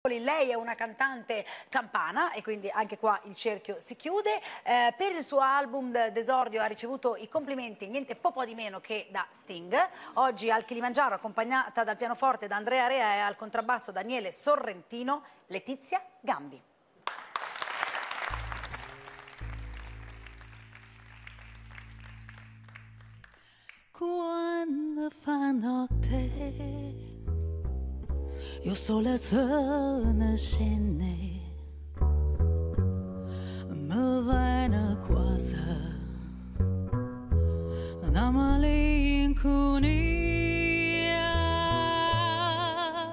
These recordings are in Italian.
Lei è una cantante campana e quindi anche qua il cerchio si chiude. Per il suo album d'esordio ha ricevuto i complimenti niente po' di meno che da Sting. Oggi al Kilimangiaro, accompagnata dal pianoforte da Andrea Rea e al contrabbasso Daniele Sorrentino, Letizia Gambi. Quando fa notte io sole sono scende, mi va una cosa, una malinconia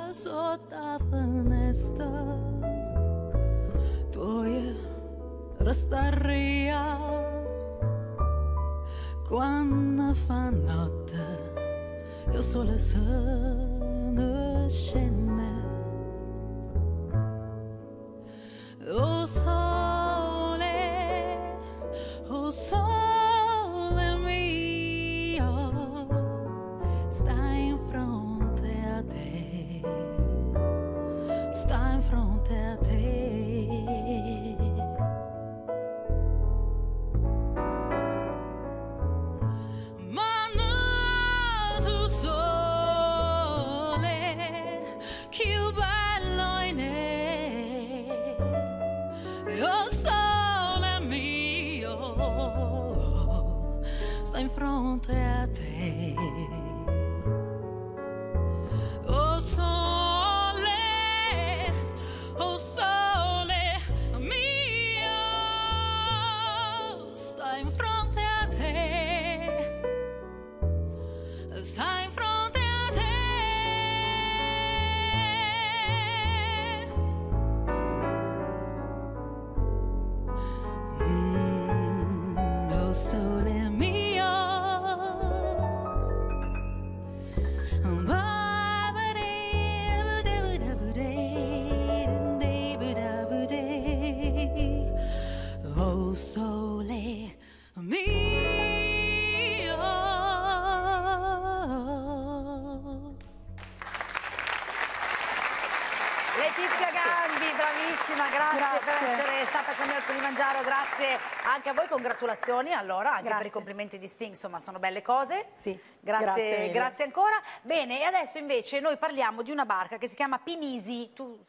sotto la finestra, tu restaria. Quando fa notte io sole sono scende. Oh sole mio, stai in fronte a te, stai in fronte a te. Ma no, tu sole, più bello in me. Oh sole mio, sta in fronte a te. Oh sole mio, sta in fronte a te. Sta in fronte a te. Oh sole mio, oh sole mio. Letizia Gambi, bravissima, grazie per essere stata con noi al Kilimangiaro, grazie anche a voi, congratulazioni allora, anche per i complimenti di Sting, insomma sono belle cose. Sì, grazie ancora. Bene, e adesso invece noi parliamo di una barca che si chiama Pinisi. Tu